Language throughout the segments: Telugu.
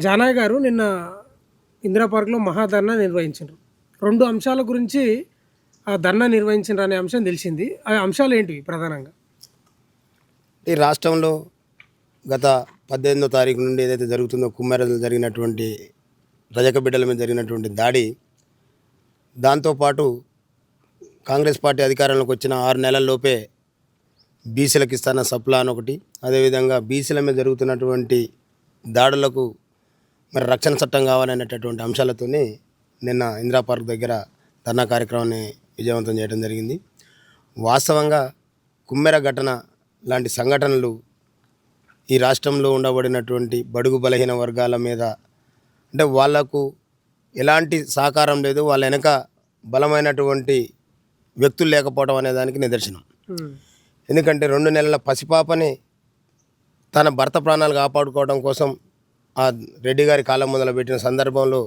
జానయ్య గారు నిన్న ఇందిరా పార్క్‌లో మహాధర్నా నిర్వహించిండ్రు. 2 అంశాల గురించి ఆ ధర్నా నిర్వహించిండ్రు అనే అంశం తెలిసింది. ఆ అంశాలు ఏంటివి ప్రధానంగా? ఈ రాష్ట్రంలో గత 18వ తారీఖు నుండి ఏదైతే జరుగుతుందో కుమ్మెరలో జరిగినటువంటి రజక బిడ్డల మీద జరిగినటువంటి దాడి, దాంతోపాటు కాంగ్రెస్ పార్టీ అధికారంలోకి వచ్చిన 6 నెలల్లోపే బీసీలకు ఇస్తాన సప్లా అని ఒకటి, అదేవిధంగా బీసీల మీద జరుగుతున్నటువంటి దాడులకు మరి రక్షణ చట్టం కావాలనేటటువంటి అంశాలతోనే నిన్న ఇందిరా పార్క్ దగ్గర ధర్నా కార్యక్రమాన్ని విజయవంతం చేయడం జరిగింది. వాస్తవంగా కుమ్మెర ఘటన లాంటి సంఘటనలు ఈ రాష్ట్రంలో ఉండబడినటువంటి బడుగు బలహీన వర్గాల మీద, అంటే వాళ్లకు ఎలాంటి సహకారం లేదు, వాళ్ళ వెనక బలమైనటువంటి వ్యక్తులు లేకపోవడం అనే దానికి నిదర్శనం. ఎందుకంటే 2 నెలల పసిపాపని తన భర్త ప్రాణాలు కాపాడుకోవడం కోసం ఆ రెడ్డి గారి కాలం మొదలుపెట్టిన సందర్భంలో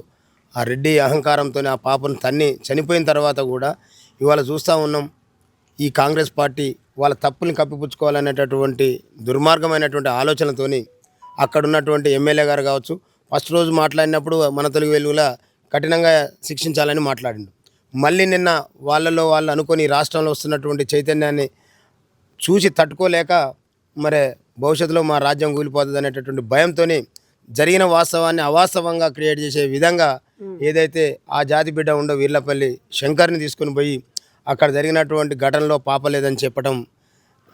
ఆ రెడ్డి అహంకారంతో ఆ పాపను తన్ని చనిపోయిన తర్వాత కూడా ఇవాళ చూస్తూ ఉన్నాం. ఈ కాంగ్రెస్ పార్టీ వాళ్ళ తప్పుల్ని కప్పిపుచ్చుకోవాలనేటటువంటి దుర్మార్గమైనటువంటి ఆలోచనతోని అక్కడ ఉన్నటువంటి ఎమ్మెల్యే గారు కావచ్చు, ఫస్ట్ రోజు మాట్లాడినప్పుడు మన తెలుగు వెలుగులా కఠినంగా శిక్షించాలని మాట్లాడిండు. మళ్ళీ నిన్న వాళ్ళలో వాళ్ళు అనుకొని రాష్ట్రంలో వస్తున్నటువంటి చైతన్యాన్ని చూసి తట్టుకోలేక మరి భవిష్యత్తులో మా రాజ్యం కూలిపోతుంది అనేటటువంటి భయంతో జరిగిన వాస్తవాన్ని అవాస్తవంగా క్రియేట్ చేసే విధంగా ఏదైతే ఆ జాతి బిడ్డ ఉండో వీర్లపల్లి శంకర్ని తీసుకుని పోయి అక్కడ జరిగినటువంటి ఘటనలో పాప లేదని చెప్పడం,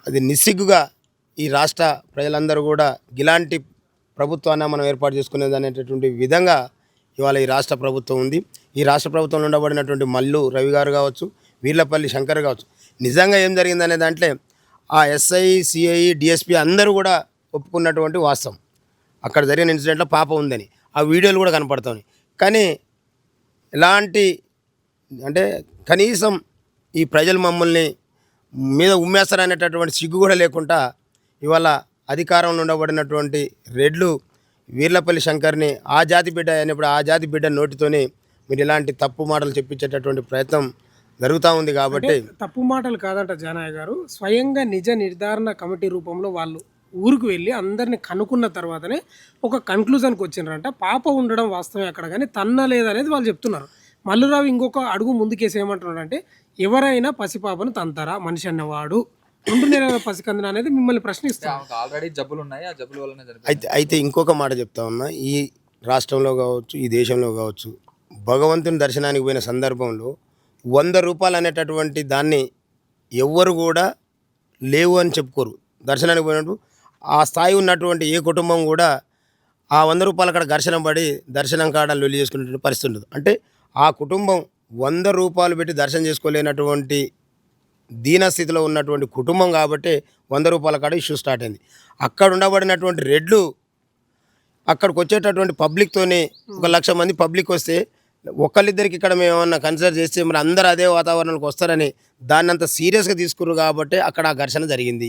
అది నిస్సిగ్గుగా ఈ రాష్ట్ర ప్రజలందరూ కూడా ఇలాంటి ప్రభుత్వాన్ని మనం ఏర్పాటు చేసుకునేది అనేటటువంటి విధంగా ఇవాళ ఈ రాష్ట్ర ప్రభుత్వం ఉంది. ఈ రాష్ట్ర ప్రభుత్వంలో ఉండబడినటువంటి మల్లు రవి గారు కావచ్చు, వీర్లపల్లి శంకర్ కావచ్చు, నిజంగా ఏం జరిగిందనే దాంట్లో ఆ ఎస్ఐ, సిఐ, డిఎస్పి అందరూ కూడా ఒప్పుకున్నటువంటి వాస్తవం. అక్కడ జరిగిన ఇన్సిడెంట్లో పాప ఉందని ఆ వీడియోలు కూడా కనపడుతున్నాయి. కానీ ఎలాంటి, అంటే కనీసం ఈ ప్రజలు మమ్మల్ని మీద ఉమ్మేస్తారనేటటువంటి సిగ్గు కూడా లేకుండా ఇవాళ అధికారంలో ఉండబడినటువంటి రెడ్లు వీర్లపల్లి శంకర్ని ఆ జాతి బిడ్డ అయినప్పుడు ఆ జాతి బిడ్డ నోటితోని మీరు ఇలాంటి తప్పు మాటలు చెప్పించేటటువంటి ప్రయత్నం జరుగుతూ ఉంది. కాబట్టి తప్పు మాటలు కాదంట జానయ్య గారు, స్వయంగా నిజ నిర్ధారణ కమిటీ రూపంలో వాళ్ళు ఊరికి వెళ్ళి అందరిని కనుక్కున్న తర్వాతనే ఒక కన్క్లూజన్కి వచ్చినారంట. పాప ఉండడం వాస్తవమే అక్కడ, కానీ తన్నలేదనేది వాళ్ళు చెప్తున్నారు. మల్లురావు ఇంకొక అడుగు ముందుకేసి ఏమంటున్నాడంటే, ఎవరైనా పసిపాపను తంతారా మనిషి అన్నవాడు? 2 నెలల పసికందున అనేది మిమ్మల్ని ప్రశ్నిస్తారు. ఆల్రెడీ జబ్బులు ఉన్నాయి, ఆ జబ్బుల వల్లనే అయితే ఇంకొక మాట చెప్తా ఉన్నా, ఈ రాష్ట్రంలో కావచ్చు, ఈ దేశంలో కావచ్చు, భగవంతుని దర్శనానికి పోయిన సందర్భంలో 100 రూపాయలు అనేటటువంటి దాన్ని ఎవ్వరు కూడా లేవు అని చెప్పుకోరు. దర్శనానికి పోయినట్టు ఆ స్థాయి ఉన్నటువంటి ఏ కుటుంబం కూడా ఆ 100 రూపాయల కాడ ఘర్షణ పడి దర్శనం కాడ లొల్లి చేసుకునేటువంటి పరిస్థితి ఉండదు. అంటే ఆ కుటుంబం 100 రూపాయలు పెట్టి దర్శనం చేసుకోలేనటువంటి దీనస్థితిలో ఉన్నటువంటి కుటుంబం కాబట్టి 100 రూపాయల కాడ ఇష్యూ స్టార్ట్ అయింది. అక్కడ ఉండబడినటువంటి రెడ్లు అక్కడికి వచ్చేటటువంటి పబ్లిక్తోనే 1,00,000 మంది పబ్లిక్ వస్తే ఒకళ్ళిద్దరికి ఇక్కడ మేము ఏమన్నా కన్సిడర్ చేస్తే మరి అందరూ అదే వాతావరణంలోకి వస్తారని దాన్ని అంత సీరియస్గా తీసుకున్నారు. కాబట్టి అక్కడ ఆ ఘర్షణ జరిగింది.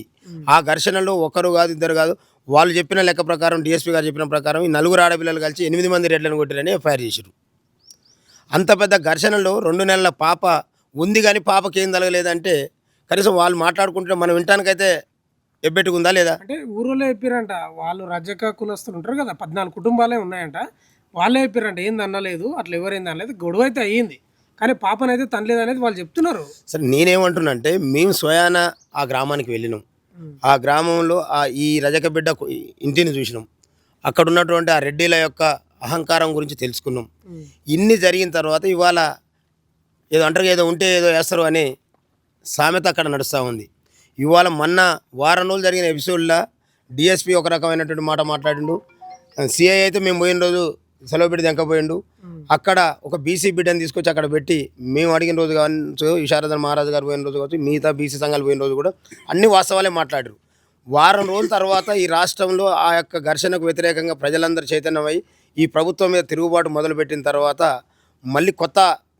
ఆ ఘర్షణలో ఒకరు కాదు, ఇద్దరు కాదు, వాళ్ళు చెప్పిన లెక్క ప్రకారం, డిఎస్పీ గారు చెప్పిన ప్రకారం ఈ 4 ఆడపిల్లలు కలిసి 8 మంది రెడ్లను కొట్టారని ఎఫ్ఐఆర్ చేశారు. అంత పెద్ద ఘర్షణలో 2 నెలల పాప ఉంది కానీ పాపకి ఏం తగలేదంటే కనీసం వాళ్ళు మాట్లాడుకుంటే మనం వినటానికైతే ఎబ్బెట్టుకుందా లేదా? అంటే ఊరిలో చెప్పారంట, వాళ్ళు రజక కులస్తులు ఉంటారు కదా, 14 కుటుంబాలే ఉన్నాయంట, వాళ్ళే చెప్పారంట ఏంది అనలేదు, అట్లా ఎవరైంది అనలేదు, గొడవ అయితే అయ్యింది కానీ పాపనైతే తనలేదు అనేది వాళ్ళు చెప్తున్నారు. సరే, నేనేమంటున్నా అంటే మేము స్వయాన ఆ గ్రామానికి వెళ్ళినాం. ఆ గ్రామంలో ఈ రజక బిడ్డ ఇంటిని చూసినాం. అక్కడ ఉన్నటువంటి ఆ రెడ్డిల యొక్క అహంకారం గురించి తెలుసుకున్నాం. ఇన్ని జరిగిన తర్వాత ఇవాళ ఏదో అంటారు, ఏదో ఉంటే ఏదో వేస్తారు అని సామెత అక్కడ నడుస్తూ ఉంది. ఇవాళ మొన్న వారం రోజులు జరిగిన ఎపిసోడ్లో డిఎస్పీ ఒక రకమైనటువంటి మాట మాట్లాడిండు. సిఐ అయితే మేము పోయిన రోజు సెలవు పెట్టి దెంకపోయిండు. అక్కడ ఒక బీసీ బిడ్డని తీసుకొచ్చి అక్కడ పెట్టి మేము అడిగిన రోజు కావచ్చు, విశారదన్ మహారాజు గారు పోయిన రోజు కావచ్చు, మిగతా బీసీ సంఘాలు పోయిన రోజు కూడా అన్ని వాస్తవాలే మాట్లాడారు. వారం రోజుల తర్వాత ఈ రాష్ట్రంలో ఆ యొక్క ఘర్షణకు వ్యతిరేకంగా ప్రజలందరూ చైతన్యమై ఈ ప్రభుత్వం మీద తిరుగుబాటు మొదలుపెట్టిన తర్వాత మళ్ళీ కొత్త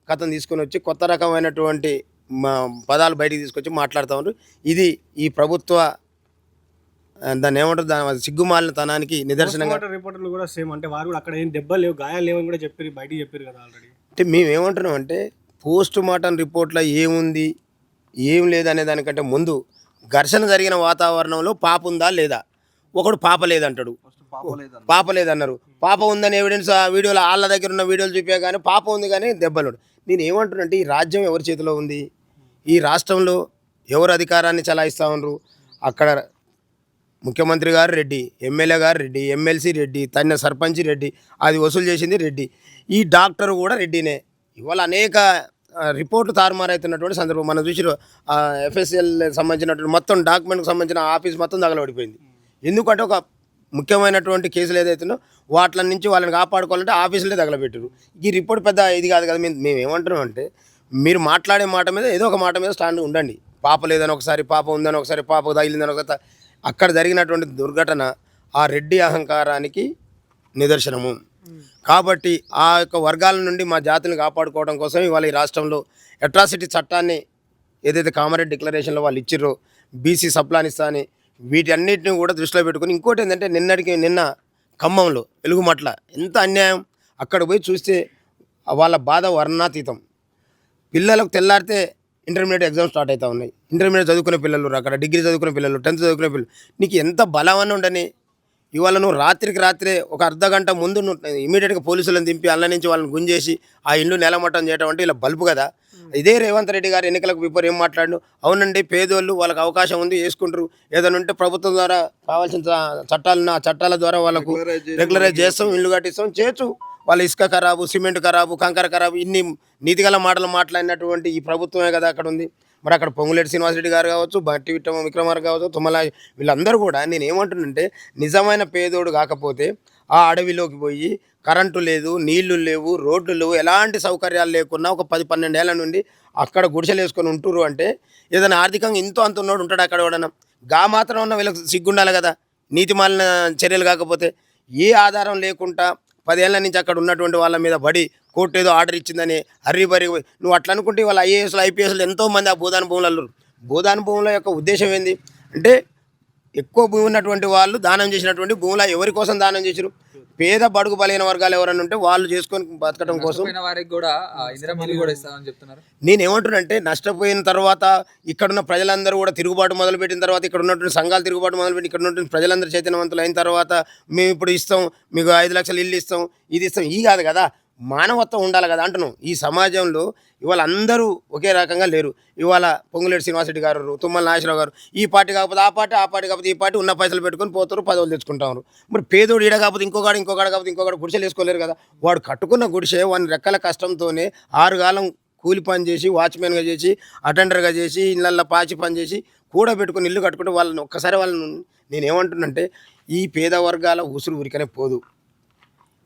కథను తీసుకొని వచ్చి కొత్త రకమైనటువంటి పదాలు బయటికి తీసుకొచ్చి మాట్లాడుతూ ఉన్నారు. ఇది ఈ ప్రభుత్వ దాన్ని ఏమంటారు, దాని సిగ్గుమాలిన తనానికి నిదర్శనంగా. రిపోర్టర్లు కూడా సేమ్, అంటే వారు కూడా అక్కడ ఏం దెబ్బలు లేవు, గాయాలు లేవని కూడా చెప్పారు, బయటికి చెప్పారు కదా ఆల్రెడీ. అంటే మేము ఏమంటున్నాం అంటే, పోస్ట్ మార్టం రిపోర్ట్లో ఏముంది ఏం లేదనే దానికంటే ముందు ఘర్షణ జరిగిన వాతావరణంలో పాప ఉందా లేదా, ఒకడు పాప లేదంటాడు, పాప లేదన్నారు. పాప ఉందని ఎవిడెన్స్ ఆ వీడియోలో వాళ్ళ దగ్గర ఉన్న వీడియోలు చూపే కానీ పాప ఉంది కానీ దెబ్బలు. నేను ఏమంటున్నానంటే ఈ రాజ్యం ఎవరి చేతిలో ఉంది? ఈ రాష్ట్రంలో ఎవరు అధికారాన్ని చలాయిస్తూ ఉన్నారు? అక్కడ ముఖ్యమంత్రి గారు రెడ్డి, ఎమ్మెల్యే గారు రెడ్డి, ఎమ్మెల్సీ రెడ్డి, తన సర్పంచ్ రెడ్డి, అది వసూలు చేసింది రెడ్డి, ఈ డాక్టర్ కూడా రెడ్డినే. ఇవాళ అనేక రిపోర్ట్లు తారుమారైతున్నటువంటి సందర్భం మనం చూసి ఎఫ్ఎస్ఎల్ సంబంధించినటువంటి మొత్తం డాక్యుమెంట్కి సంబంధించిన ఆఫీస్ మొత్తం తగలబడిపోయింది. ఎందుకంటే ఒక ముఖ్యమైనటువంటి కేసులు ఏదైతుందో వాటి నుంచి వాళ్ళని కాపాడుకోవాలంటే ఆఫీసులే తగలబెట్టారు. ఈ రిపోర్ట్ పెద్ద ఇది కాదు కదా. మేము ఏమంటున్నాం అంటే మీరు మాట్లాడే మాట మీద ఏదో ఒక మాట మీద స్టాండ్ ఉండండి. పాప లేదని ఒకసారి, పాప ఉందని ఒకసారి, పాప తగిలిందని ఒకసారి. అక్కడ జరిగినటువంటి దుర్ఘటన ఆ రెడ్డి అహంకారానికి నిదర్శనము. కాబట్టి ఆ యొక్క వర్గాల నుండి మా జాతిని కాపాడుకోవడం కోసం ఇవాళ ఈ రాష్ట్రంలో అట్రాసిటీ చట్టాన్ని ఏదైతే కామారెడ్డి డిక్లరేషన్లో వాళ్ళు ఇచ్చిర్రో, బీసీ సప్లానిస్తా అని, వీటన్నిటిని కూడా దృష్టిలో పెట్టుకుని ఇంకోటి ఏంటంటే నిన్న ఖమ్మంలో వెలుగుమట్ల ఎంత అన్యాయం. అక్కడ పోయి చూస్తే వాళ్ళ బాధ వర్ణాతీతం. పిల్లలకు తెల్లారితే ఇంటర్మీడియట్ ఎగ్జామ్ స్టార్ట్ అవుతూ ఉన్నాయి. ఇంటర్మీడియట్ చదువుకునే పిల్లలు, అక్కడ డిగ్రీ చదువుకునే పిల్లలు, 10th చదువుకునే పిల్లలు. నీకు ఎంత బలమని ఉండని ఇవాళ నువ్వు రాత్రికి రాత్రే ఒక అర్ధ గంట ముందు నువ్వు ఇమీడియట్గా పోలీసులను దింపి అల్ల నుంచి వాళ్ళని గుంజేసి ఆ ఇల్లు నేలమట్టం చేయడం అంటే ఇలా బల్బు కదా. ఇదే రేవంత్ రెడ్డి గారు ఎన్నికలకు బిఫోర్ ఏం మాట్లాడు, అవునండి పేదోళ్ళు వాళ్ళకి అవకాశం ఉంది వేసుకుంటారు, ఏదైనా ఉంటే ప్రభుత్వం ద్వారా కావాల్సిన చట్టాలను ఆ చట్టాల ద్వారా వాళ్ళకు రెగ్యులరైజ్ చేస్తాం, ఇల్లు కట్టిస్తాం, చేయొచ్చు. వాళ్ళ ఇసుక ఖరాబు, సిమెంట్ ఖరాబు, కంకర ఖరాబు, ఇన్ని నీతిగల మాటలు మాట్లాడినటువంటి ఈ ప్రభుత్వమే కదా అక్కడ ఉంది. మరి అక్కడ పొంగులేటి శ్రీనివాసరెడ్డి గారు కావచ్చు, బట్టి విక్రమార్క కావచ్చు, తుమ్మల, వీళ్ళందరూ కూడా నేను ఏమంటున్నంటే నిజమైన పేదోడు కాకపోతే ఆ అడవిలోకి పోయి కరెంటు లేదు, నీళ్లు లేవు, రోడ్లు లేవు, ఎలాంటి సౌకర్యాలు లేకున్నా ఒక 10-12 ఏళ్ల నుండి అక్కడ గుడిసెలు వేసుకొని ఉంటురు అంటే ఏదైనా ఆర్థికంగా ఇంతో అంత ఉన్నోడు ఉంటాడు అక్కడ ఎవడన్నా. గా మాత్రం ఉన్న వీళ్ళకి సిగ్గుండాలి కదా. నీతిమాలిన చర్యలు కాకపోతే ఏ ఆధారం లేకుండా 10 ఏళ్ల నుంచి అక్కడ ఉన్నటువంటి వాళ్ళ మీద పడి కోర్టు ఏదో ఆర్డర్ ఇచ్చిందని హర్రీబరి నువ్వు అట్లా అనుకుంటే వాళ్ళ ఐఏఎస్లు ఐపీఎస్లు ఎంతోమంది ఆ భూదాన భూములలో. భూదాన భూముల యొక్క ఉద్దేశం ఏంది అంటే ఎక్కువ భూమి ఉన్నటువంటి వాళ్ళు దానం చేసినటువంటి భూముల ఎవరి కోసం దానం చేశారు? పేద బడుగు బలైన వర్గాలు ఎవరైనా ఉంటే వాళ్ళు చేసుకొని బతకడం కోసం. వారికి కూడా ఇందిరమ్మ కూడా ఇస్తామని చెప్తున్నారు. నేను ఏమంటున్నానంటే నష్టపోయిన తర్వాత ఇక్కడున్న ప్రజలందరూ కూడా తిరుగుబాటు మొదలుపెట్టిన తర్వాత, ఇక్కడ ఉన్నటువంటి సంఘాలు తిరుగుబాటు మొదలుపెట్టి ఇక్కడ ఉన్నటువంటి ప్రజలందరూ చైతన్యవంతులు అయిన తర్వాత మేము ఇప్పుడు ఇస్తాం, మీకు 5 లక్షలు ఇల్లు ఇస్తాం, ఇది ఇస్తాం, ఈ కాదు కదా. మానవత్వం ఉండాలి కదా అంటున్నాం. ఈ సమాజంలో ఇవాళ అందరూ ఒకే రకంగా లేరు. ఇవాళ పొంగులేటి శ్రీనివాసరెడ్డి గారు, తుమ్మల నాగేశ్వరరావు గారు ఈ పార్టీ కాకపోతే ఆ పార్టీ, ఆ పార్టీ కాకపోతే ఈ పార్టీ, ఉన్న పైసలు పెట్టుకొని పోతారు, పదవులు తెచ్చుకుంటారు. మరి పేదోడు ఈడ కాకపోతే ఇంకొకడు కాకపోతే ఇంకొకడు గుడిసెలు వేసుకోలేరు కదా. వాడు కట్టుకున్న గుడిసె వాని రెక్కల కష్టంతోనే 6 కాలం కూలి పని చేసి, వాచ్మెన్గా చేసి, అటెండర్గా చేసి, ఇళ్ళల్లో పాచి పని చేసి కూడబెట్టుకుని ఇల్లు కట్టుకుంటే వాళ్ళని ఒక్కసారి వాళ్ళని నేనేమంటున్నంటే ఈ పేద వర్గాల ఉసురు ఉరికనే పోదు.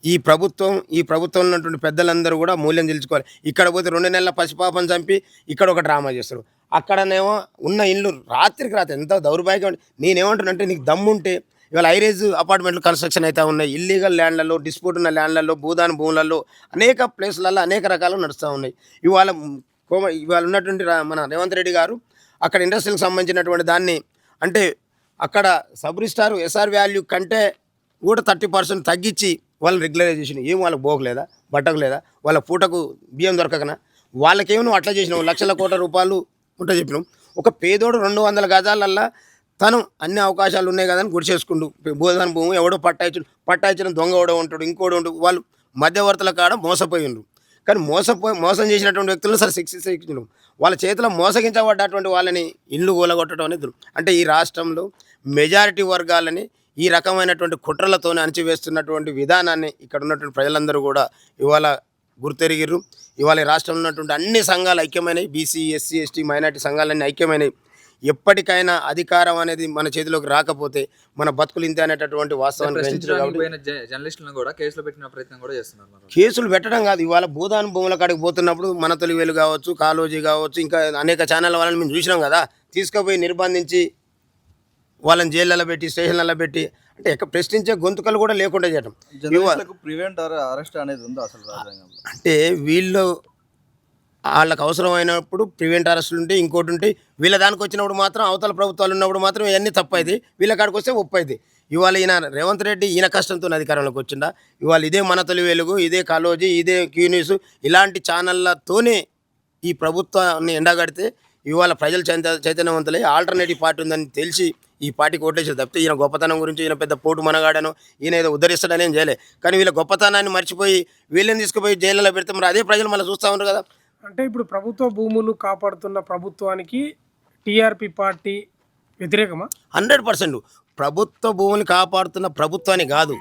ఈ ప్రభుత్వంలో ఉన్నటువంటి పెద్దలందరూ కూడా మూల్యం తెలుసుకోవాలి. ఇక్కడ పోతే 2 నెలల పసిపాపను చంపి ఇక్కడ ఒక డ్రామా చేస్తారు. అక్కడనేమో ఉన్న ఇల్లు రాత్రికి రాత్రి ఎంత దౌర్భాగ్యం. నేనేమంటున్నంటే నీకు దమ్ముంటే ఇవాళ హైరేజ్ అపార్ట్మెంట్లు కన్స్ట్రక్షన్ అయితే ఉన్నాయి. ఇల్లీగల్ ల్యాండ్లలో, డిస్ప్యూట్ ఉన్న ల్యాండ్లలో, భూదాన భూములలో అనేక ప్లేసులలో అనేక రకాలు నడుస్తూ ఉన్నాయి. ఇవాళ ఉన్నటువంటి మన రేవంత్ రెడ్డి గారు అక్కడ ఇండస్ట్రీలకు సంబంధించినటువంటి దాన్ని అంటే అక్కడ సబ్ రిజిస్టార్ ఎస్ఆర్ వాల్యూ కంటే కూడా 30% తగ్గించి వాళ్ళని రెగ్యులరైజేషన్ ఏం వాళ్ళకి పోగలేదా, బట్టకు లేదా, వాళ్ళ పూటకు బియ్యం దొరకకనా, వాళ్ళకేమో నువ్వు అట్లా చేసినావు, లక్షల కోట్ల రూపాయలు ఉంటా చెప్పినావు. ఒక పేదోడు 200 గజాలల్లా తను అన్ని అవకాశాలు ఉన్నాయి కదా అని గుడిచేసుకుండు భూదాన భూమి ఎవడో పట్టాయించిన దొంగ ఎవడో ఉంటాడు, ఇంకోడు ఉంటాడు. వాళ్ళు మధ్యవర్తుల కాడ మోసపోయి ఉండు. కానీ మోసం చేసినటువంటి వ్యక్తులను సరే శిక్షించడం, వాళ్ళ చేతిలో మోసగించబడ్డటువంటి వాళ్ళని ఇల్లు కూలగొట్టడం అనేది. అంటే ఈ రాష్ట్రంలో మెజారిటీ వర్గాలని ఈ రకమైనటువంటి కుట్రలతోనే అణచివేస్తున్నటువంటి విధానాన్ని ఇక్కడ ఉన్నటువంటి ప్రజలందరూ కూడా ఇవాళ గుర్తెరిగిర్రు. ఇవాళ ఈ రాష్ట్రంలో ఉన్నటువంటి అన్ని సంఘాలు ఐక్యమైనవి, బీసీ, ఎస్సీ, ఎస్టీ, మైనార్టీ సంఘాలన్నీ ఐక్యమైనవి. ఎప్పటికైనా అధికారం అనేది మన చేతిలోకి రాకపోతే మన బతుకులు ఇంతే అనేటటువంటి వాస్తవాన్ని జర్నలిస్టులను కూడా కేసులు పెట్టిన ప్రయత్నం కూడా చేస్తున్నారు. కేసులు పెట్టడం కాదు, ఇవాళ భూదాన భూముల కాడికి పోతున్నప్పుడు మన తొలి వేలు కావచ్చు, కాలోజీ కావచ్చు, ఇంకా అనేక ఛానల్ వాళ్ళని మేము చూసినాం కదా, తీసుకుపోయి నిర్బంధించి వాళ్ళని జైళ్ళలో పెట్టి, స్టేషన్లలో పెట్టి, అంటే ఎక్కడ ప్రశ్నించే గొంతుకలు కూడా లేకుండా చేయడం. ప్రివెంట్ అరెస్ట్ అనేది ఉందా అసలు రాజ్యాంగంలో? అంటే వాళ్ళకి అవసరమైనప్పుడు ప్రివెంట్ అరెస్టులు ఉంటాయి, ఇంకోటి ఉంటాయి. వీళ్ళ దానికి వచ్చినప్పుడు మాత్రం అవతల ప్రభుత్వాలు ఉన్నప్పుడు మాత్రం ఇవన్నీ తప్పైతే, వీళ్ళ కాడికి వస్తే ఒప్పైతే. ఇవాళ ఈయన రేవంత్ రెడ్డి ఈయన కష్టంతో అధికారంలోకి వచ్చిందా? ఇవాళ ఇదే మన తొలి వెలుగు, ఇదే కాలోజీ, ఇదే క్యూ న్యూస్ ఇలాంటి ఛానళ్ళతోనే ఈ ప్రభుత్వాన్ని ఎండగడితే ఇవాళ ప్రజలు చైతన్యవంతులై ఆల్టర్నేటివ్ పార్టీ ఉందని తెలిసి ఈ పార్టీకి ఓట్లేసారు తప్పితే ఈయన గొప్పతనం గురించి ఈయన పెద్ద పోటు మనగాడను ఈయన ఏదో ఉద్ధరిస్తాడని ఏం చేయలే. కానీ వీళ్ళ గొప్పతనాన్ని మర్చిపోయి వీళ్ళని తీసుకుపోయి జైల్లో పెడితే మరి అదే ప్రజలు మళ్ళీ చూస్తూ ఉన్నారు కదా. అంటే ఇప్పుడు ప్రభుత్వ భూములు కాపాడుతున్న ప్రభుత్వానికి టీఆర్పీ పార్టీ వ్యతిరేకమా? 100% ప్రభుత్వ భూములు కాపాడుతున్న ప్రభుత్వాన్ని కాదు,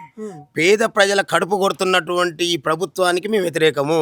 పేద ప్రజల కడుపు కొడుతున్నటువంటి ఈ ప్రభుత్వానికి మేము వ్యతిరేకము.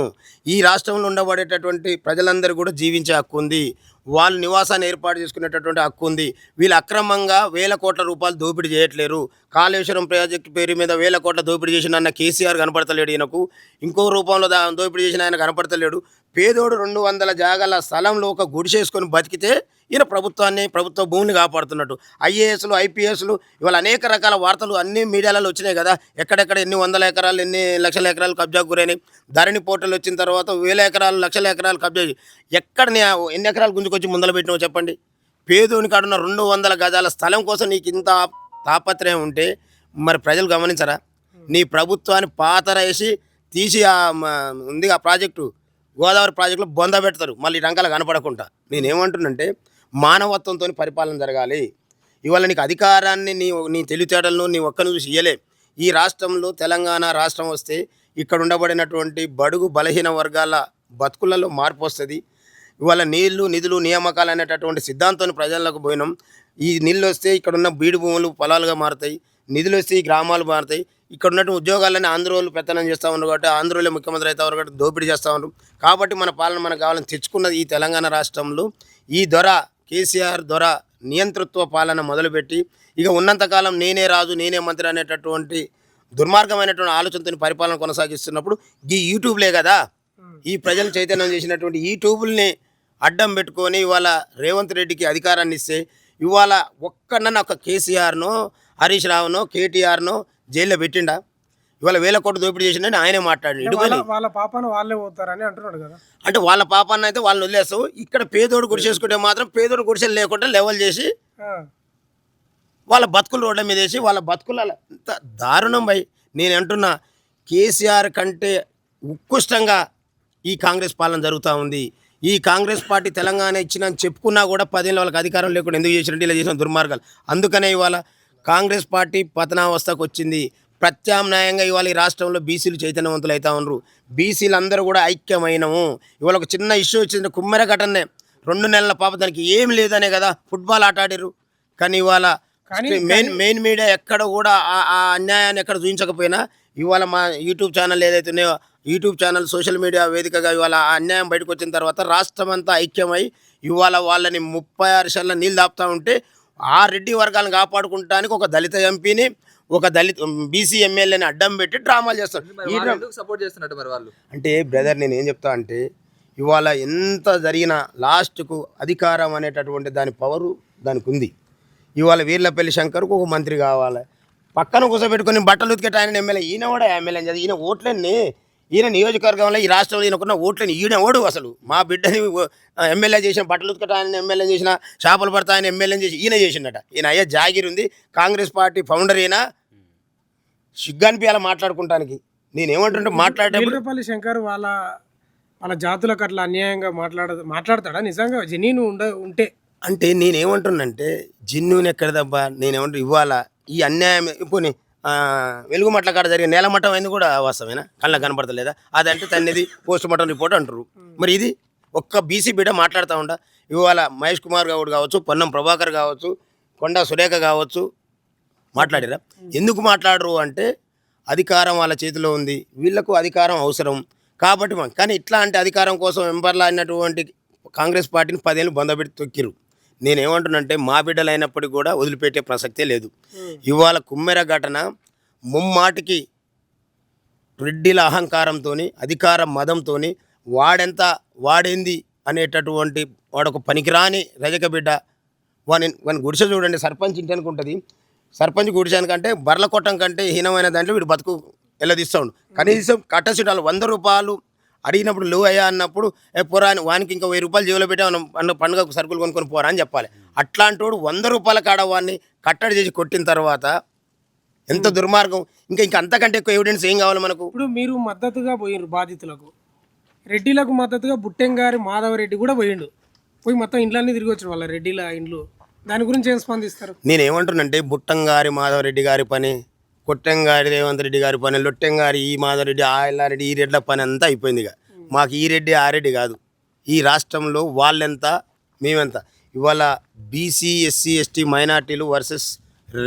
ఈ రాష్ట్రంలో ఉండబడేటటువంటి ప్రజలందరూ కూడా జీవించే హక్కు ఉంది, వాళ్ళు నివాసాన్ని ఏర్పాటు చేసుకునేటటువంటి హక్కు ఉంది. వీళ్ళు అక్రమంగా వేల కోట్ల రూపాయలు దోపిడీ చేయట్లేరు. కాళేశ్వరం ప్రాజెక్టు పేరు మీద వేల కోట్ల దోపిడీ చేసిన అన్న కేసీఆర్ కనపడతలేడు ఈయనకు, ఇంకో రూపంలో దోపిడీ చేసిన ఆయన కనపడతలేడు. పేదోడు 200 జాగాల స్థలంలో ఒక గుడిసేసుకొని బతికితే ఈయన ప్రభుత్వ భూమిని కాపాడుతున్నట్టు. ఐఏఎస్లు ఐపీఎస్లు ఇవాళ అనేక రకాల వార్తలు అన్ని మీడియాలలో వచ్చినాయి కదా. ఎక్కడెక్కడ ఎన్ని వందల ఎకరాలు ఎన్ని లక్షల ఎకరాలు కబ్జాకు గురైనాయి. ధరణి పోర్టల్ వచ్చిన తర్వాత వేల ఎకరాలు లక్షల ఎకరాలు కబ్జా ఎక్కడ ఎన్ని ఎకరాలు గుంజుకొచ్చి ముందలు పెట్టినావు చెప్పండి. పేదోని కాడున్న 200 గజాల స్థలం కోసం నీకు ఇంత తాపత్రయం ఉంటే మరి ప్రజలు గమనించరా? నీ ప్రభుత్వాన్ని పాతరేసి తీసి ఉంది ఆ ప్రాజెక్టు గోదావరి ప్రాజెక్టులో బొంద పెడతారు మళ్ళీ రంగాలు కనపడకుండా. నేనేమంటున్నంటే మానవత్వంతో పరిపాలన జరగాలి. ఇవాళ నీకు అధికారాన్ని నీ తెలివితేటలను నీ ఒక్కను చూసి ఇయ్యలే. ఈ రాష్ట్రంలో తెలంగాణ రాష్ట్రం వస్తే ఇక్కడ ఉండబడినటువంటి బడుగు బలహీన వర్గాల బతుకులలో మార్పు వస్తుంది. ఇవాళ నీళ్లు నిధులు నియామకాలు అనేటటువంటి సిద్ధాంతాన్ని ప్రజలకు పోయినాం. ఈ నీళ్ళు వస్తే ఇక్కడ ఉన్న బీడు భూములు పొలాలుగా మారుతాయి, నిధులు వస్తే ఈ గ్రామాలు మారుతాయి. ఇక్కడ ఉన్నట్టు ఉద్యోగాలని ఆంధ్రోళ్ళు పెత్తనం చేస్తూ ఉన్నారు కాబట్టి ఆంధ్రోళ్ళే ముఖ్యమంత్రి అవుతారు కాబట్టి దోపిడీ చేస్తూ ఉన్నారు కాబట్టి మన పాలన మనకు కావాలని తెచ్చుకున్నది ఈ తెలంగాణ రాష్ట్రంలో. ఈ కేసీఆర్ నియంతృత్వ పాలన మొదలుపెట్టి ఇక ఉన్నంతకాలం నేనే రాజు నేనే మంత్రి అనేటటువంటి దుర్మార్గమైనటువంటి ఆలోచనతో పరిపాలన కొనసాగిస్తున్నప్పుడు ఈ యూట్యూబ్లే కదా ఈ ప్రజలు చైతన్యం చేసినటువంటి యూట్యూబుల్ని అడ్డం పెట్టుకొని ఇవాళ రేవంత్ రెడ్డికి అధికారాన్ని ఇస్తే ఇవాళ ఒక్కడన్నా ఒక కేసీఆర్నో హరీష్ రావునో కేటీఆర్నో జైల్లో పెట్టిండా? ఇవాళ వేల కోట్లు దోపిడీ చేసిండని ఆయనే మాట్లాడి వాళ్ళ పాపను వాళ్ళే పోతారని అంటున్నాడు కదా. అంటే వాళ్ళ పాపాన్ని అయితే వాళ్ళని వదిలేస్తావు. ఇక్కడ పేదోడు గుడిసేసుకుంటే మాత్రం పేదోడు గుడిసెలు లేకుండా లెవెల్ చేసి వాళ్ళ బతుకులు రోడ్ల మీద వేసి వాళ్ళ బతుకుల ఎంత దారుణం భయ్. నేను అంటున్నా కేసీఆర్ కంటే ఉత్కృష్టంగా ఈ కాంగ్రెస్ పాలన జరుగుతూ ఉంది. ఈ కాంగ్రెస్ పార్టీ తెలంగాణ ఇచ్చిన చెప్పుకున్నా కూడా 10 ఏళ్ళ వాళ్ళకి అధికారం లేకుండా ఎందుకు చేసినట్టు ఇలా చేసిన దుర్మార్గాలు. అందుకనే ఇవాళ కాంగ్రెస్ పార్టీ పతనావస్థకు వచ్చింది. ప్రత్యామ్నాయంగా ఇవాళ ఈ రాష్ట్రంలో బీసీలు చైతన్యవంతులు అవుతా ఉన్నారు. బీసీలు అందరూ కూడా ఐక్యమైనము. ఇవాళ ఒక చిన్న ఇష్యూ వచ్చింది, కుమ్మెర ఘటనే 2 నెలల పాప దానికి ఏమి లేదనే కదా ఫుట్బాల్ ఆట ఆడారు. కానీ ఇవాళ మెయిన్ మీడియా ఎక్కడ కూడా ఆ అన్యాయాన్ని ఎక్కడ చూపించకపోయినా ఇవాళ మా యూట్యూబ్ ఛానల్ ఏదైతే ఉన్నాయో యూట్యూబ్ ఛానల్ సోషల్ మీడియా వేదికగా ఇవాళ ఆ అన్యాయం బయటకు వచ్చిన తర్వాత రాష్ట్రం అంతా ఐక్యమై ఇవాళ వాళ్ళని 36 సార్లు నీళ్ళు దాపుతూ ఉంటే ఆ రెడ్డి వర్గాలను కాపాడుకుంటానికి ఒక దళిత ఎంపీని ఒక దళిత బీసీ ఎమ్మెల్యేని అడ్డం పెట్టి డ్రామాలు చేస్తారు. సపోర్ట్ చేస్తున్నట్టు మరి వాళ్ళు అంటే బ్రదర్ నేను ఏం చెప్తా అంటే ఇవాళ ఎంత జరిగినా లాస్ట్కు అధికారం అనేటటువంటి దాని పవరు దానికి ఉంది. ఇవాళ వీర్లపల్లి శంకర్కు ఒక మంత్రి కావాలి, పక్కన కూర్చోబెట్టుకుని బట్టలు ఉతికేట ఆయన ఎమ్మెల్యే, ఈయన కూడా ఎమ్మెల్యే చదివి ఈయన ఓట్లన్నీ ఈయన నియోజకవర్గంలో ఈ రాష్ట్రంలో ఈయనకున్న ఓట్లని ఈయన ఓడు అసలు మా బిడ్డని ఎమ్మెల్యే చేసిన బట్టలు ఉతకట ఆయన ఎమ్మెల్యే చేసిన చేపలు పడతా ఆయన ఎమ్మెల్యే చేసి ఈయన చేసిండట. ఈయన అయ్యా జాగిర్ ఉంది, కాంగ్రెస్ పార్టీ ఫౌండర్ అయినా సిగ్గానిపియాల మాట్లాడుకుంటానికి. నేనేమంటుంటే వీర్లపల్లి శంకర్ వాళ్ళ జాతులకు అట్లా అన్యాయంగా మాట్లాడతాడా నిజంగా జెన్యూన్ ఉంటే? అంటే నేనేమంటున్నంటే జెన్యూన్ ఎక్కడదబ్బా. నేనేమంటూ ఇవాళ ఈ అన్యాయం ఇప్పుడు వెలుగు మట్ల కాడ జరిగిన నేల మట్టం అయింది కూడా వాస్తవేనా? కళ్ళకు కనపడతలేదా? అదంటే తనది పోస్ట్ మార్టం రిపోర్ట్ అంటారు. మరి ఇది ఒక్క బీసీ బిడ్డ మాట్లాడుతూ ఉండా. ఇవాళ మహేష్ కుమార్ గౌడ్ కావచ్చు, పొన్నం ప్రభాకర్ కావచ్చు, కొండా సురేఖ కావచ్చు మాట్లాడారా? ఎందుకు మాట్లాడరు అంటే అధికారం వాళ్ళ చేతిలో ఉంది, వీళ్లకు అధికారం అవసరం కాబట్టి. కానీ ఇట్లా అంటే అధికారం కోసం వెంబర్లా అయినటువంటి కాంగ్రెస్ పార్టీని 10 ఏళ్ళు బొందబెట్టి తొక్కిరు. నేనేమంటున్నంటే మా బిడ్డలు అయినప్పటికీ కూడా వదిలిపెట్టే ప్రసక్తే లేదు. ఇవాళ కుమ్మెర ఘటన ముమ్మాటికి రెడ్డిల అహంకారంతో అధికార మదంతో వాడేంది అనేటటువంటి వాడొక పనికిరాని రజక బిడ్డ. వాని గుడిసె చూడండి, సర్పంచ్ ఇంటి ఉంటుంది. సర్పంచ్ గుడిసానికంటే బర్ల కొట్టం కంటే హీనమైన దాంట్లో వీడు బతుకు వెళ్ళదీస్తూ ఉండు. కనీసం కట్టసిటాలు 100 రూపాయలు అడిగినప్పుడు లో అయ్యా అన్నప్పుడు పోరా అని వానికి ఇంకా 1000 రూపాయలు జేబులో పెట్టా పండుగకు సరుకులు కొనుక్కొని పోరా అని చెప్పాలి. అట్లాంటి వాడు 100 రూపాయల కాడ వాడిని కట్టడి చేసి కొట్టిన తర్వాత ఎంత దుర్మార్గం. ఇంకా అంతకంటే ఎక్కువ ఎవిడెన్స్ ఏం కావాలి మనకు? ఇప్పుడు మీరు మద్దతుగా పోయినారు బాధితులకు, రెడ్డిలకు మద్దతుగా బుట్టెంగారి మాధవరెడ్డి కూడా పోయిండు. పోయి మొత్తం ఇండ్లన్నీ తిరిగి వచ్చారు వాళ్ళ రెడ్డిల ఇండ్లు. దాని గురించి ఏం స్పందిస్తారు? నేనేమంటున్నంటే బుట్టంగారి మాధవరెడ్డి గారి పని, కొట్టంగారి రేవంత్ రెడ్డి గారి పని, లొట్టంగారి ఈ మాధవరెడ్డి ఆ ఎల్లారెడ్డి ఈ రెడ్ల పని అంతా అయిపోయింది. ఇక మాకు ఈ రెడ్డి ఆ రెడ్డి కాదు. ఈ రాష్ట్రంలో వాళ్ళెంత మేమెంత. ఇవాళ బీసీ ఎస్సీ ఎస్టీ మైనార్టీలు వర్సెస్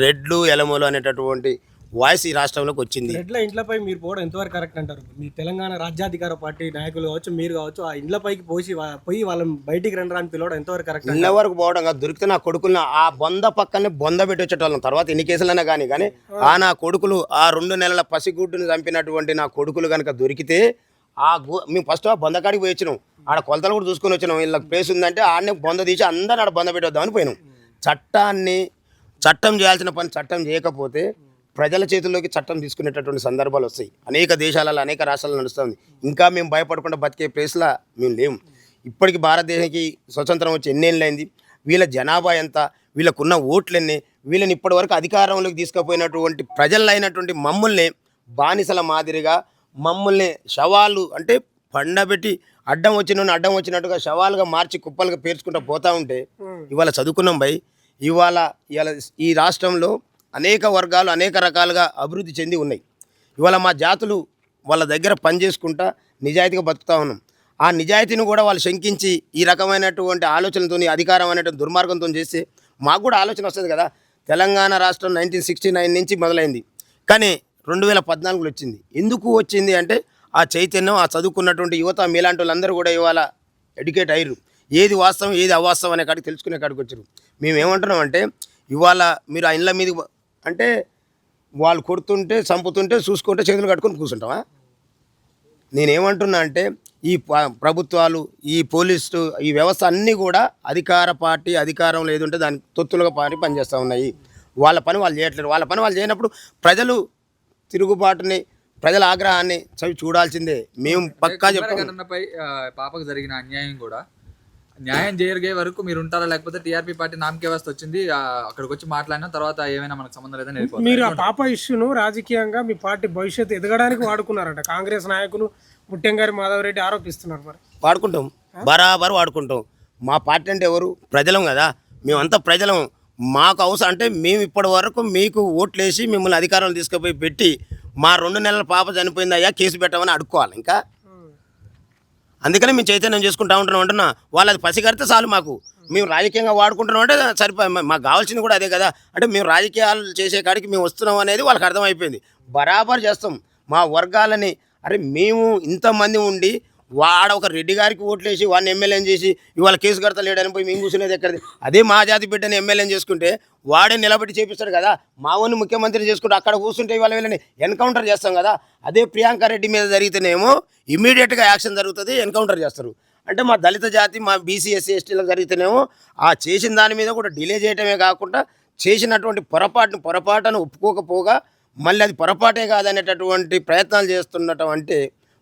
రెడ్లు ఎలమలు అనేటటువంటి వాయిస్ ఈ రాష్ట్రంలోకి వచ్చింది. రెడ్ల ఇంట్లపై మీరు పోవడం ఎంతవరకు కరెక్ట్ అంటారు? మీ తెలంగాణ రాజ్యాధికార పార్టీ నాయకులు కావచ్చు, మీరు కావచ్చు, ఆ ఇండ్లపైకి పోయి వాళ్ళని బయటికి రండి అని పిలవడం ఎంతవరకు కరెక్ట్? ఇళ్ళ వరకు పోవడం కాదు, దొరికితే నా కొడుకులను ఆ బొంద పక్కనే బొంద పెట్టి వచ్చేటోళ్ళం. తర్వాత ఎన్ని కేసులైనా కానీ నా కొడుకులు ఆ 2 నెలల పసిగుడ్డును చంపినటువంటి నా కొడుకులు కనుక దొరికితే మేము ఫస్ట్ ఆ బొందకాడికి పోయి వచ్చినాం. ఆడ కొలతలు కూడా చూసుకొని వచ్చినాం. వీళ్ళకి ప్లేస్ ఉందంటే ఆడనే బొంద తీసి అందరిని ఆడ బొంద పెట్టొద్దామని పోయినాం. చట్టం చేయాల్సిన పని చట్టం చేయకపోతే ప్రజల చేతుల్లోకి చట్టం తీసుకునేటటువంటి సందర్భాలు వస్తాయి. అనేక దేశాలలో అనేక రాష్ట్రాల్లో నడుస్తుంది. ఇంకా మేము భయపడకుండా బతికే ప్లేస్లో మేము లేము. ఇప్పటికి భారతదేశానికి స్వతంత్రం వచ్చి ఎన్నేళ్ళైంది, వీళ్ళ జనాభా ఎంత, వీళ్ళకున్న ఓట్లు ఎన్ని, వీళ్ళని ఇప్పటివరకు అధికారంలోకి తీసుకుపోయినటువంటి ప్రజలైనటువంటి మమ్మల్ని బానిసల మాదిరిగా మమ్మల్ని శవాలు అంటే పండబెట్టి అడ్డం వచ్చినట్టుగా శవాలుగా మార్చి కుప్పలుగా పేర్చుకుంటూ పోతూ ఉంటే ఇవాళ చదువుకున్నాం భయ్. ఇవాళ ఈ రాష్ట్రంలో అనేక వర్గాలు అనేక రకాలుగా అభివృద్ధి చెంది ఉన్నాయి. ఇవాళ మా జాతులు వాళ్ళ దగ్గర పనిచేసుకుంటా నిజాయితీగా బతుకుతూ ఉన్నాం. ఆ నిజాయితీని కూడా వాళ్ళు శంకించి ఈ రకమైనటువంటి ఆలోచనతో అధికారం అనేటువంటి దుర్మార్గంతో చేస్తే మాకు కూడా ఆలోచన వస్తుంది కదా. తెలంగాణ రాష్ట్రం 1969 నుంచి మొదలైంది, కానీ 2014లో వచ్చింది. ఎందుకు వచ్చింది అంటే ఆ చైతన్యం, ఆ చదువుకున్నటువంటి యువత మీలాంటి వాళ్ళందరూ కూడా ఇవాళ ఎడ్యుకేట్ అయ్యారు. ఏది వాస్తవం ఏది అవాస్తవం అనే కాడికి తెలుసుకునే కాడికి వచ్చారు. మేము ఏమంటున్నాం అంటే ఇవాళ మీరు ఆ ఇళ్ళ మీద అంటే వాళ్ళు కొడుతుంటే చంపుతుంటే చూసుకుంటే చేతులు కట్టుకొని కూర్చుంటావా? నేనేమంటున్నా అంటే ఈ ప్రభుత్వాలు ఈ పోలీసు ఈ వ్యవస్థ అన్నీ కూడా అధికార పార్టీ అధికారంలో ఏది ఉంటే దానికి తొత్తులుగా పనిచేస్తూ ఉన్నాయి. వాళ్ళ పని వాళ్ళు చేయట్లేదు. వాళ్ళ పని వాళ్ళు చేయనప్పుడు ప్రజలు తిరుగుబాటుని ప్రజల ఆగ్రహాన్ని చవి చూడాల్సిందే. మేము పక్కా చెప్తాం. పాపకు జరిగిన అన్యాయం కూడా న్యాయం జరిగే వరకు మీరు ఉంటారా, లేకపోతే టీఆర్పీ పార్టీ నామకే వ్యవస్థ వచ్చింది అక్కడికి వచ్చి మాట్లాడిన తర్వాత ఏమైనా మనకు సంబంధం లేదని వెళ్ళిపోతారు? మీరు ఆ పాప ఇష్యూను రాజకీయంగా మీ పార్టీ భవిష్యత్తు ఎదగడానికి వాడుకున్నారంట కాంగ్రెస్ నాయకులు ముట్టెంగారి మాధవరెడ్డి ఆరోపిస్తున్నారు. మరి వాడుకుంటాం, బరాబర్ వాడుకుంటాం. మా పార్టీ అంటే ఎవరు? ప్రజలం కదా. మేమంతా ప్రజలం. మాకు అవసరం అంటే మేము ఇప్పటి వరకు మీకు ఓట్లేసి మిమ్మల్ని అధికారంలో తీసుకుపోయి పెట్టి మా 2 నెలల పాప చనిపోయింది అయ్యా కేసు పెట్టమని అడుక్కోవాలి. ఇంకా అందుకనే మేము చైతన్యం చేసుకుంటా ఉంటున్నాం అంటున్నా. వాళ్ళు అది పసిగడితే చాలు. మాకు మేము రాజకీయంగా వాడుకుంటున్నాం అంటే సరిపోయి మాకు కావాల్సింది కూడా అదే కదా. అంటే మేము రాజకీయాలు చేసే కాడికి మేము వస్తున్నాం అనేది వాళ్ళకి అర్థమైపోయింది. బరాబర్ చేస్తాం మా వర్గాలని. అరే మేము ఇంతమంది ఉండి వాడ ఒక రెడ్డి గారికి ఓట్లేసి వాడిని ఎమ్మెల్యేని చేసి ఇవాళ కేసు కడతలేడని పోయి మేము కూర్చునేది ఎక్కడిది? అదే మా జాతి బిడ్డని ఎమ్మెల్యేని చేసుకుంటే వాడే నిలబెట్టి చేపిస్తాడు కదా. మా ఊరిని ముఖ్యమంత్రి చేసుకుంటే అక్కడ కూర్చుంటే ఇవాళ వీళ్ళని ఎన్కౌంటర్ చేస్తాం కదా. అదే ప్రియాంక రెడ్డి మీద జరిగితేనేమో ఇమీడియట్గా యాక్షన్ జరుగుతుంది, ఎన్కౌంటర్ చేస్తారు. అంటే మా దళిత జాతి మా బీసీ ఎస్సీ ఎస్టీలకు జరిగితేనేమో ఆ చేసిన దాని మీద కూడా డిలే చేయటమే కాకుండా చేసినటువంటి పొరపాటును ఒప్పుకోకపోగా మళ్ళీ అది పొరపాటే కాదనేటటువంటి ప్రయత్నాలు చేస్తుండటం అంటే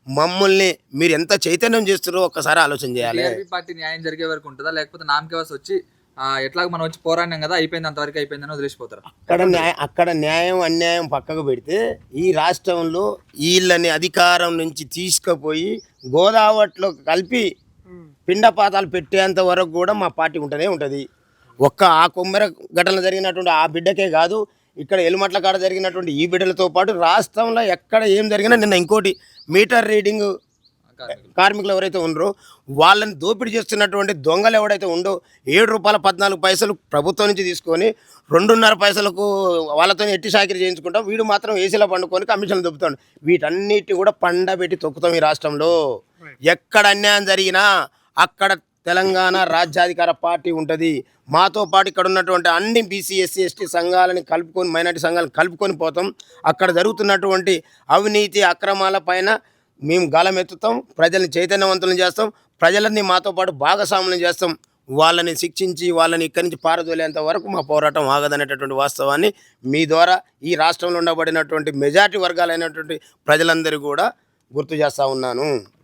మమ్మల్ని మీరు ఎంత చైతన్యం చేస్తారో ఒక్కసారి ఆలోచన చేయాలి. టీఆర్పీ పార్టీ న్యాయం జరిగే వరకు ఉంటుందా, లేకపోతే నామకే వ్యవస్థ వచ్చి ఎట్లాగ మనం వచ్చి పోరాడినాం కదా అయిపోయింది అంతవరకు అయిపోయిందని వదిలేసిపోతారు? అక్కడ న్యాయం అన్యాయం పక్కకు పెడితే ఈ రాష్ట్రంలో వీళ్ళని అధికారం నుంచి తీసుకుపోయి గోదావరిలో కలిపి పిండపాతాలు పెట్టేంత వరకు కూడా మా పార్టీ ఉంటూనే ఉంటుంది. ఒక్క ఆ కొమ్మెర ఘటన జరిగినటువంటి ఆ బిడ్డకే కాదు, ఇక్కడ ఎలుమట్ల కాడ జరిగినటువంటి ఈ బిడ్డలతో పాటు రాష్ట్రంలో ఎక్కడ ఏం జరిగినా నిన్న ఇంకోటి మీటర్ రీడింగ్ కార్మికులు ఎవరైతే ఉండరో వాళ్ళని దోపిడీ చేస్తున్నటువంటి దొంగలు ఎవడైతే ఉండో ₹7.14 ప్రభుత్వం నుంచి తీసుకొని 2.5 పైసలకు వాళ్ళతో ఎట్టి సాకిరి చేయించుకుంటాం. వీడు మాత్రం ఏసీలో పండుకొని కమిషన్లు దొబ్బుతాడు. వీటన్నిటి కూడా పండబెట్టి తొక్కుతాం. ఈ రాష్ట్రంలో ఎక్కడ అన్యాయం జరిగినా అక్కడ తెలంగాణ రాజ్యాధికార పార్టీ ఉంటుంది. మాతో పాటు ఇక్కడ ఉన్నటువంటి అన్ని బీసీ ఎస్సీ ఎస్టీ సంఘాలని కలుపుకొని మైనార్టీ సంఘాలను కలుపుకొని పోతాం. అక్కడ జరుగుతున్నటువంటి అవినీతి అక్రమాల పైన మేము గలమెత్తుతాం. ప్రజల్ని చైతన్యవంతులను చేస్తాం. ప్రజలన్నీ మాతో పాటు భాగస్వాములను చేస్తాం. వాళ్ళని శిక్షించి వాళ్ళని ఇక్కడి నుంచి పారదోలేంత వరకు మా పోరాటం ఆగదనేటటువంటి వాస్తవాన్ని మీ ద్వారా ఈ రాష్ట్రంలో ఉండబడినటువంటి మెజారిటీ వర్గాలైనటువంటి ప్రజలందరూ కూడా గుర్తు చేస్తూ ఉన్నాను.